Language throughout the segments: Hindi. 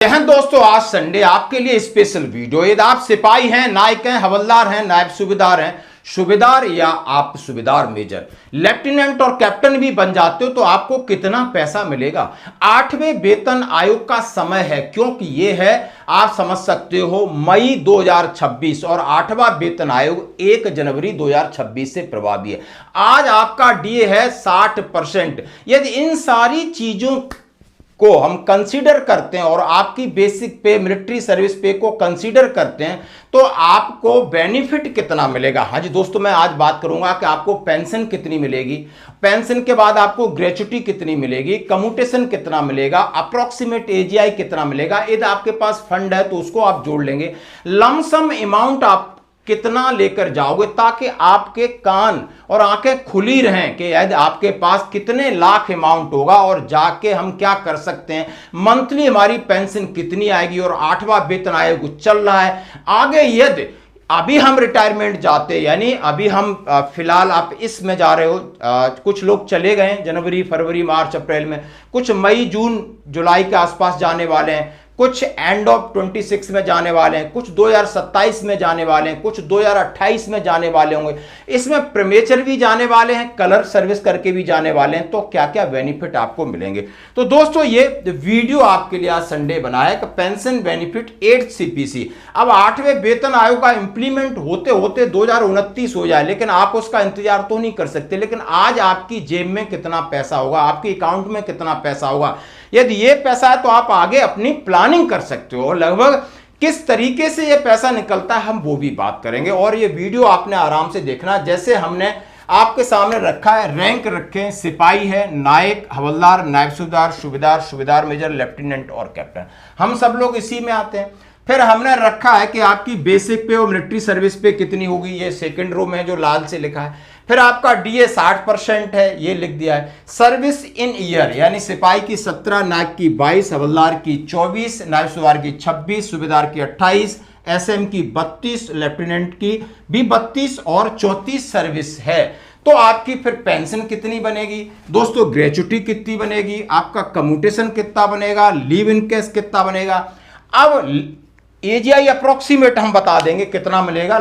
हैं दोस्तों, आज संडे आपके लिए स्पेशल वीडियो। यदि आप सिपाही हैं, नायक हैं, हवलदार हैं, नायब सूबेदार हैं, सूबेदार या आप सूबेदार मेजर, लेफ्टिनेंट और कैप्टन भी बन जाते हो तो आपको कितना पैसा मिलेगा। 8वें वेतन आयोग का समय है, क्योंकि ये है, आप समझ सकते हो, मई 2026 और 8वां वेतन आयोग 1 जनवरी 2026 से प्रभावी है। आज आपका डीए है 60%। यदि इन सारी चीजों को हम कंसीडर करते हैं और आपकी बेसिक पे, मिलिट्री सर्विस पे को कंसीडर करते हैं तो आपको बेनिफिट कितना मिलेगा। हाँ जी दोस्तों, मैं आज बात करूंगा कि आपको पेंशन कितनी मिलेगी, पेंशन के बाद आपको ग्रेच्युटी कितनी मिलेगी, कम्यूटेशन कितना मिलेगा, अप्रोक्सीमेट एजीआई कितना मिलेगा। यदि आपके पास फंड है तो उसको आप जोड़ लेंगे, लमसम अमाउंट आप कितना लेकर जाओगे ताकि आपके कान और आंखें खुली रहें कि यदि आपके पास कितने लाख अमाउंट होगा और जाके हम क्या कर सकते हैं, मंथली हमारी पेंशन कितनी आएगी। और 8वां वेतन आयोग चल रहा है आगे। यदि अभी हम रिटायरमेंट जाते, यानी अभी हम फिलहाल आप इसमें जा रहे हो, कुछ लोग चले गए जनवरी फरवरी मार्च अप्रैल में, कुछ मई जून जुलाई के आसपास जाने वाले हैं, कुछ एंड ऑफ 26 में जाने वाले हैं, कुछ 2027 में जाने वाले हैं, कुछ 2028 में जाने वाले होंगे। इसमें प्रीमेचर भी जाने वाले हैं, कलर सर्विस करके भी जाने वाले हैं। तो क्या क्या बेनिफिट आपको मिलेंगे। तो दोस्तों, ये वीडियो आपके लिए आज संडे बना है कि पेंशन बेनिफिट 8 सीपीसी। अब 8वें वेतन आयोग का इंप्लीमेंट होते होते 2029 हो जाए, लेकिन आप उसका इंतजार तो नहीं कर सकते। लेकिन आज आपकी जेब में कितना पैसा होगा, आपके अकाउंट में कितना पैसा होगा, यदि ये पैसा है तो आप आगे अपनी प्लानिंग कर सकते हो। लगभग किस तरीके से ये पैसा निकलता है हम वो भी बात करेंगे। और ये वीडियो आपने आराम से देखना, जैसे हमने आपके सामने रखा है, रैंक रखे, सिपाही है, नायक, हवलदार, नायब सूबेदार, सूबेदार, सूबेदार मेजर, लेफ्टिनेंट और कैप्टन, हम सब लोग इसी में आते हैं। फिर हमने रखा है कि आपकी बेसिक पे और मिलिट्री सर्विस पे कितनी होगी, ये सेकंड रो में जो लाल से लिखा है। फिर आपका डीए 60% है, ये लिख दिया है। सर्विस इन ईयर, यानी सिपाही की 17, नायक की 22, हवलदार की 24, नायब सूबेदार की 26, सूबेदार की 28, एसएम की 32, लेफ्टिनेंट की भी 32 और 34 सर्विस है। तो आपकी फिर पेंशन कितनी बनेगी दोस्तों, ग्रेच्युटी कितनी बनेगी, आपका कम्यूटेशन कितना बनेगा, लीव इन केस कितना बनेगा। अब एजीआई अप्रोक्सीमेट हम बता देंगे कितना मिलेगा,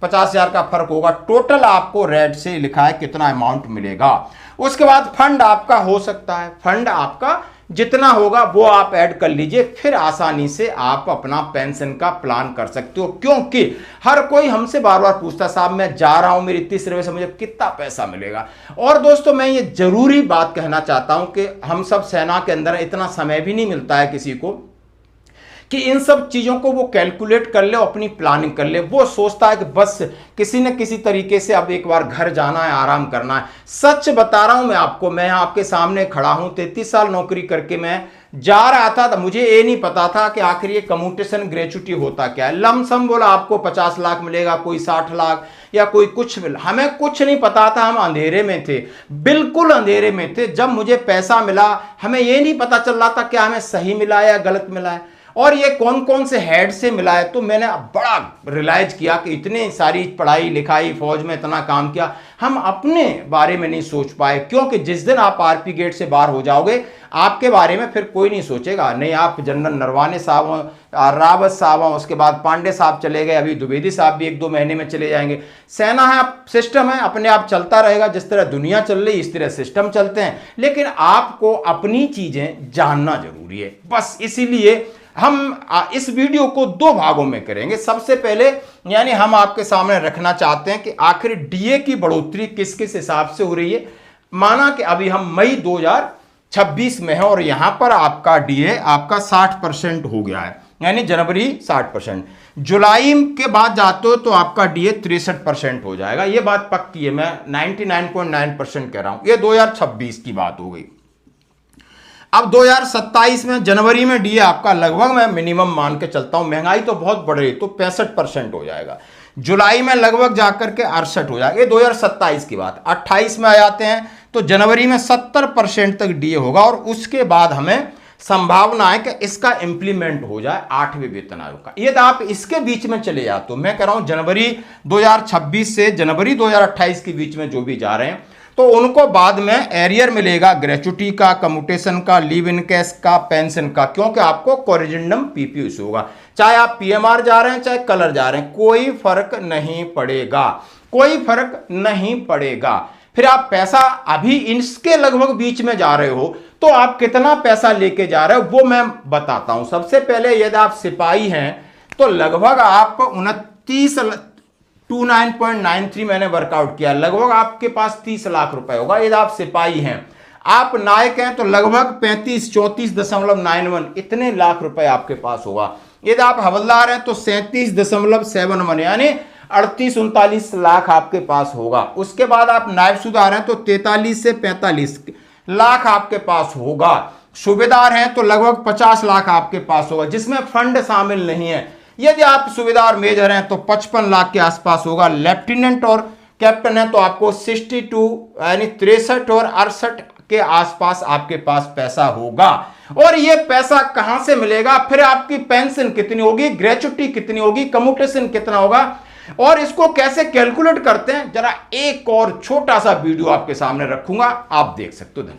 50,000 का फर्क होगा। टोटल आपको रेड से लिखा है कितना अमाउंट मिलेगा। उसके बाद फंड आपका हो सकता है, फंड आपका जितना होगा वो आप ऐड कर लीजिए, फिर आसानी से आप अपना पेंशन का प्लान कर सकते हो। क्योंकि हर कोई हमसे बार बार पूछता, साहब मैं जा रहा हूं, मेरी इतनी सर्विस है, मुझे कितना पैसा मिलेगा। और दोस्तों, मैं ये जरूरी बात कहना चाहता हूं कि हम सब सेना के अंदर इतना समय भी नहीं मिलता है किसी को कि इन सब चीज़ों को वो कैलकुलेट कर ले, अपनी प्लानिंग कर ले। वो सोचता है कि बस किसी न किसी तरीके से अब एक बार घर जाना है, आराम करना है। सच बता रहा हूं मैं आपको, मैं आपके सामने खड़ा हूं, 33 साल नौकरी करके मैं जा रहा था तो मुझे ये नहीं पता था कि आखिर ये कम्यूटेशन ग्रेच्युटी होता क्या है। लमसम बोला आपको 50 लाख मिलेगा, कोई 60 लाख या कोई कुछ हमें कुछ नहीं पता था। हम अंधेरे में थे, बिल्कुल अंधेरे में थे। जब मुझे पैसा मिला, हमें ये नहीं पता चल रहा था क्या हमें सही मिला या गलत मिला है, और ये कौन कौन से हेड से मिला है। तो मैंने बड़ा रियलाइज किया कि इतनी सारी पढ़ाई लिखाई, फौज में इतना काम किया, हम अपने बारे में नहीं सोच पाए। क्योंकि जिस दिन आप आरपी गेट से बाहर हो जाओगे, आपके बारे में फिर कोई नहीं सोचेगा। नहीं, आप जनरल नरवाने साहब, रावत साहब, उसके बाद पांडे साहब चले गए, अभी द्विवेदी साहब भी 1-2 महीने में चले जाएंगे। सेना है, सिस्टम है, अपने आप चलता रहेगा। जिस तरह दुनिया चल रही इस तरह सिस्टम चलते हैं, लेकिन आपको अपनी चीजें जानना जरूरी है। बस इसीलिए हम इस वीडियो को 2 भागों में करेंगे। सबसे पहले यानी हम आपके सामने रखना चाहते हैं कि आखिर डीए की बढ़ोतरी किस किस हिसाब से हो रही है। माना कि अभी हम मई 2026 में है और यहां पर आपका डीए आपका 60% हो गया है, यानी जनवरी 60%, जुलाई के बाद जाते हो तो आपका डीए 63% हो जाएगा। ये बात पक्की है, मैं 99.9% कह रहा हूं। ये 2026 की बात हो गई। अब 2027 में जनवरी में डीए आपका लगभग, मैं मिनिमम मान के चलता हूं, महंगाई तो बहुत बढ़ रही, तो 65% हो जाएगा। जुलाई में लगभग जाकर के 68 हो जाएगा। ये 2027 की बात। 28 में आ जाते हैं तो जनवरी में 70% तक डीए होगा। और उसके बाद हमें संभावना है कि इसका इंप्लीमेंट हो जाए 8वें वेतन आयोग का। यदि आप इसके बीच में चले जाते हो, मैं कह रहा हूं जनवरी 2026 से जनवरी 2028 के बीच में जो भी जा रहे हैं, तो उनको बाद में एरियर मिलेगा ग्रेचुटी का, कम्यूटेशन का, लीव इन कैश का, पेंशन का, क्योंकि आपको कोरिजेंडम पीपी इशू होगा। चाहे आप पीएमआर जा रहे हैं चाहे कलर जा रहे हैं, कोई फर्क नहीं पड़ेगा, कोई फर्क नहीं पड़ेगा। फिर आप पैसा अभी इसके लगभग बीच में जा रहे हो तो आप कितना पैसा लेके जा रहे हो वो मैं बताता हूं। सबसे पहले यदि आप सिपाही हैं तो लगभग आप 29.93 मैंने वर्कआउट किया, लगभग आपके पास 30 लाख रुपए होगा यदि आप सिपाही हैं। आप नायक हैं तो लगभग 34.91 इतने लाख रुपए आपके पास होगा। यदि आप हवलदार हैं तो 37.71 यानी 38-39 लाख आपके पास होगा। उसके बाद आप नायब सूबेदार हैं तो 43 से 45 लाख आपके पास होगा। सूबेदार हैं तो लगभग 50 लाख आपके पास होगा, जिसमें फंड शामिल नहीं है। यदि आप सूबेदार मेजर हैं तो 55 लाख के आसपास होगा। लेफ्टिनेंट और कैप्टन है तो आपको 62 यानी 63 और 68 के आसपास आपके पास पैसा होगा। और ये पैसा कहां से मिलेगा, फिर आपकी पेंशन कितनी होगी, ग्रेचुटी कितनी होगी, कम्यूटेशन कितना होगा, और इसको कैसे कैलकुलेट करते हैं जरा एक और छोटा सा वीडियो आपके सामने रखूंगा, आप देख सकते हो।